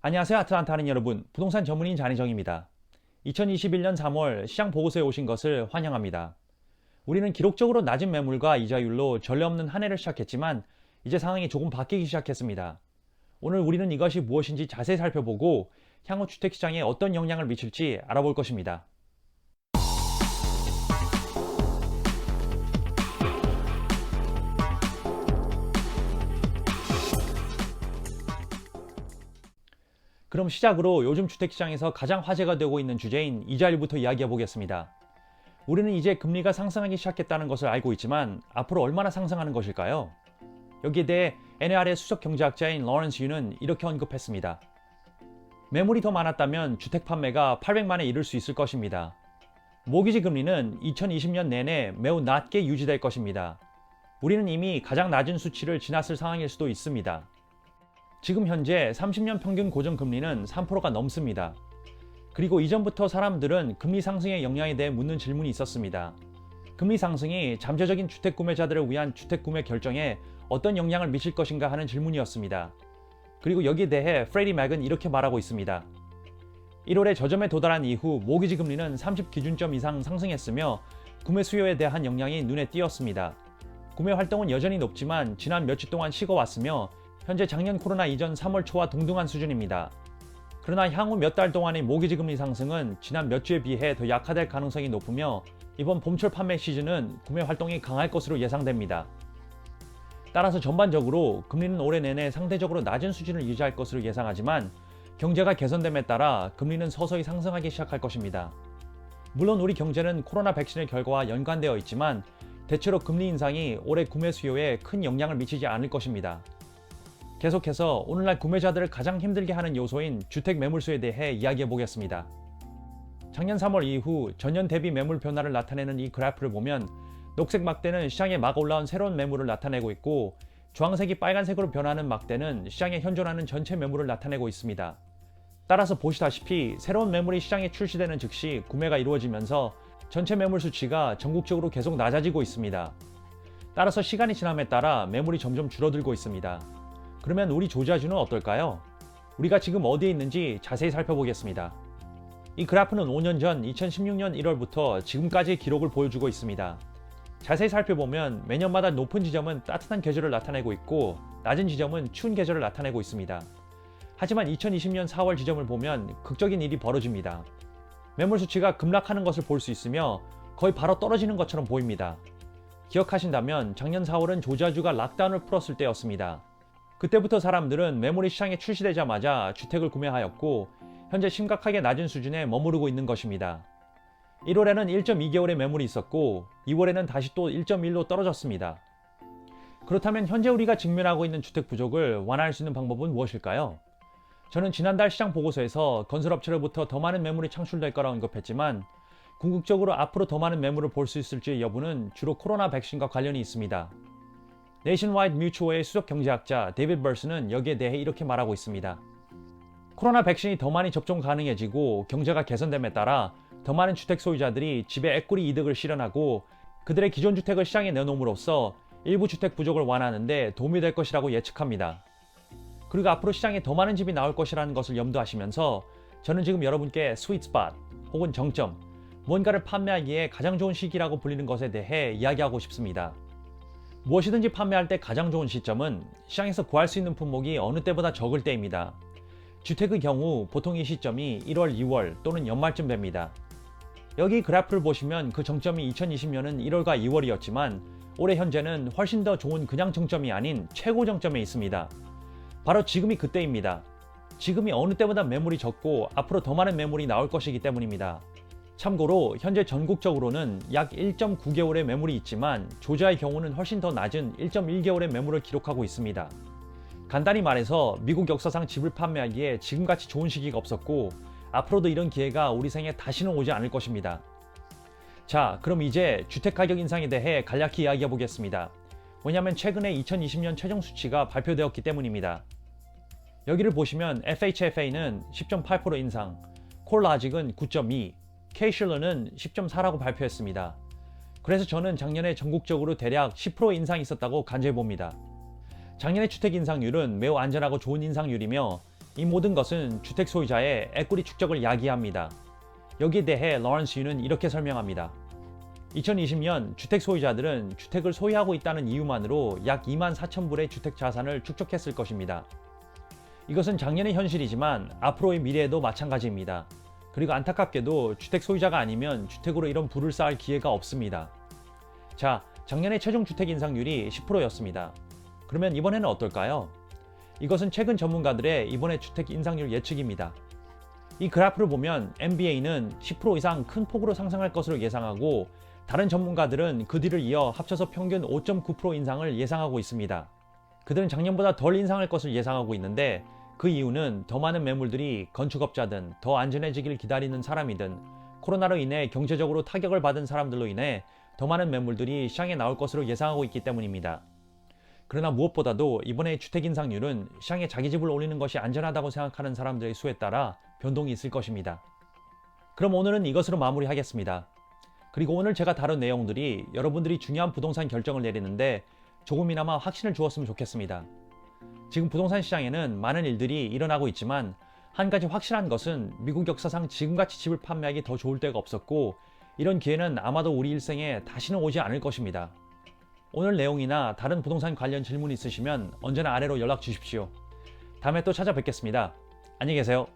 안녕하세요. 아틀란타는 여러분, 부동산 전문인 잔희정입니다. 2021년 3월 시장 보고서에 오신 것을 환영합니다. 우리는 기록적으로 낮은 매물과 이자율로 전례 없는 한 해를 시작했지만 이제 상황이 조금 바뀌기 시작했습니다. 오늘 우리는 이것이 무엇인지 자세히 살펴보고 향후 주택시장에 어떤 영향을 미칠지 알아볼 것입니다. 그럼 시작으로 요즘 주택시장에서 가장 화제가 되고 있는 주제인 이자율부터 이야기해 보겠습니다. 우리는 이제 금리가 상승하기 시작했다는 것을 알고 있지만 앞으로 얼마나 상승하는 것일까요? 여기에 대해 NAR의 수석 경제학자인 로렌스 유는 이렇게 언급했습니다. 매물이 더 많았다면 주택 판매가 800만에 이를 수 있을 것입니다. 모기지 금리는 2020년 내내 매우 낮게 유지될 것입니다. 우리는 이미 가장 낮은 수치를 지났을 상황일 수도 있습니다. 지금 현재 30년 평균 고정금리는 3%가 넘습니다. 그리고 이전부터 사람들은 금리 상승의 영향에 대해 묻는 질문이 있었습니다. 금리 상승이 잠재적인 주택 구매자들을 위한 주택 구매 결정에 어떤 영향을 미칠 것인가 하는 질문이었습니다. 그리고 여기에 대해 프레디 맥은 이렇게 말하고 있습니다. 1월에 저점에 도달한 이후 모기지 금리는 30 기준점 이상 상승했으며 구매 수요에 대한 영향이 눈에 띄었습니다. 구매 활동은 여전히 높지만 지난 몇 주 동안 식어왔으며 현재 작년 코로나 이전 3월 초와 동등한 수준입니다. 그러나 향후 몇 달 동안의 모기지 금리 상승은 지난 몇 주에 비해 더 약화될 가능성이 높으며 이번 봄철 판매 시즌은 구매 활동이 강할 것으로 예상됩니다. 따라서 전반적으로 금리는 올해 내내 상대적으로 낮은 수준을 유지할 것으로 예상하지만 경제가 개선됨에 따라 금리는 서서히 상승하기 시작할 것입니다. 물론 우리 경제는 코로나 백신의 결과와 연관되어 있지만 대체로 금리 인상이 올해 구매 수요에 큰 영향을 미치지 않을 것입니다. 계속해서 오늘날 구매자들을 가장 힘들게 하는 요소인 주택 매물수에 대해 이야기해 보겠습니다. 작년 3월 이후 전년 대비 매물 변화를 나타내는 이 그래프를 보면 녹색 막대는 시장에 막 올라온 새로운 매물을 나타내고 있고 주황색이 빨간색으로 변하는 막대는 시장에 현존하는 전체 매물을 나타내고 있습니다. 따라서 보시다시피 새로운 매물이 시장에 출시되는 즉시 구매가 이루어지면서 전체 매물 수치가 전국적으로 계속 낮아지고 있습니다. 따라서 시간이 지남에 따라 매물이 점점 줄어들고 있습니다. 그러면 우리 조지아주는 어떨까요? 우리가 지금 어디에 있는지 자세히 살펴보겠습니다. 이 그래프는 5년 전 2016년 1월부터 지금까지의 기록을 보여주고 있습니다. 자세히 살펴보면 매년마다 높은 지점은 따뜻한 계절을 나타내고 있고 낮은 지점은 추운 계절을 나타내고 있습니다. 하지만 2020년 4월 지점을 보면 극적인 일이 벌어집니다. 매물 수치가 급락하는 것을 볼 수 있으며 거의 바로 떨어지는 것처럼 보입니다. 기억하신다면 작년 4월은 조지아주가 락다운을 풀었을 때였습니다. 그때부터 사람들은 매물이 시장에 출시되자마자 주택을 구매하였고 현재 심각하게 낮은 수준에 머무르고 있는 것입니다. 1월에는 1.2개월의 매물이 있었고 2월에는 다시 또 1.1로 떨어졌습니다. 그렇다면 현재 우리가 직면하고 있는 주택 부족을 완화할 수 있는 방법은 무엇일까요? 저는 지난달 시장 보고서에서 건설업체로부터 더 많은 매물이 창출될 거라 언급했지만 궁극적으로 앞으로 더 많은 매물을 볼 수 있을지의 여부는 주로 코로나 백신과 관련이 있습니다. 네이션와이드 뮤추어의 수석 경제학자 데이비드 벌스는 여기에 대해 이렇게 말하고 있습니다. 코로나 백신이 더 많이 접종 가능해지고 경제가 개선됨에 따라 더 많은 주택 소유자들이 집에 에quity 이득을 실현하고 그들의 기존 주택을 시장에 내놓음으로써 일부 주택 부족을 완화하는 데 도움이 될 것이라고 예측합니다. 그리고 앞으로 시장에 더 많은 집이 나올 것이라는 것을 염두하시면서 저는 지금 여러분께 스위트 스팟 혹은 정점, 뭔가를 판매하기에 가장 좋은 시기라고 불리는 것에 대해 이야기하고 싶습니다. 무엇이든지 판매할 때 가장 좋은 시점은 시장에서 구할 수 있는 품목이 어느 때보다 적을 때입니다. 주택의 경우 보통 이 시점이 1월, 2월 또는 연말쯤 됩니다. 여기 그래프를 보시면 그 정점이 2020년은 1월과 2월이었지만 올해 현재는 훨씬 더 좋은 그냥 정점이 아닌 최고 정점에 있습니다. 바로 지금이 그때입니다. 지금이 어느 때보다 매물이 적고 앞으로 더 많은 매물이 나올 것이기 때문입니다. 참고로 현재 전국적으로는 약 1.9개월의 매물이 있지만 조지아의 경우는 훨씬 더 낮은 1.1개월의 매물을 기록하고 있습니다. 간단히 말해서 미국 역사상 집을 판매하기에 지금같이 좋은 시기가 없었고 앞으로도 이런 기회가 우리 생에 다시는 오지 않을 것입니다. 자, 그럼 이제 주택가격 인상에 대해 간략히 이야기해 보겠습니다. 왜냐하면 최근에 2020년 최종 수치가 발표되었기 때문입니다. 여기를 보시면 FHFA는 10.8% 인상, 콜라직은 9.2%, C실러는 10.4라고 발표했습니다. 그래서 저는 작년에 전국적으로 대략 10% 인상이 있었다고 간주해 봅니다. 작년의 주택 인상률은 매우 안전하고 좋은 인상률이며 이 모든 것은 주택 소유자의 에quity 축적을 야기합니다. 여기에 대해 러런스 유는 이렇게 설명합니다. 2020년 주택 소유자들은 주택을 소유하고 있다는 이유만으로 약 2만 4천 불의 주택 자산을 축적했을 것입니다. 이것은 작년의 현실이지만 앞으로의 미래에도 마찬가지입니다. 그리고 안타깝게도 주택 소유자가 아니면 주택으로 이런 부를 쌓을 기회가 없습니다. 자, 작년의 최종 주택 인상률이 10%였습니다. 그러면 이번에는 어떨까요? 이것은 최근 전문가들의 이번의 주택 인상률 예측입니다. 이 그래프를 보면 MBA는 10% 이상 큰 폭으로 상승할 것으로 예상하고 다른 전문가들은 그 뒤를 이어 합쳐서 평균 5.9% 인상을 예상하고 있습니다. 그들은 작년보다 덜 인상할 것을 예상하고 있는데 그 이유는 더 많은 매물들이 건축업자든 더 안전해지길 기다리는 사람이든 코로나로 인해 경제적으로 타격을 받은 사람들로 인해 더 많은 매물들이 시장에 나올 것으로 예상하고 있기 때문입니다. 그러나 무엇보다도 이번에 주택 인상률은 시장에 자기 집을 올리는 것이 안전하다고 생각하는 사람들의 수에 따라 변동이 있을 것입니다. 그럼 오늘은 이것으로 마무리하겠습니다. 그리고 오늘 제가 다룬 내용들이 여러분들이 중요한 부동산 결정을 내리는데 조금이나마 확신을 주었으면 좋겠습니다. 지금 부동산 시장에는 많은 일들이 일어나고 있지만 한 가지 확실한 것은 미국 역사상 지금같이 집을 판매하기 더 좋을 때가 없었고 이런 기회는 아마도 우리 일생에 다시는 오지 않을 것입니다. 오늘 내용이나 다른 부동산 관련 질문 있으시면 언제나 아래로 연락 주십시오. 다음에 또 찾아뵙겠습니다. 안녕히 계세요.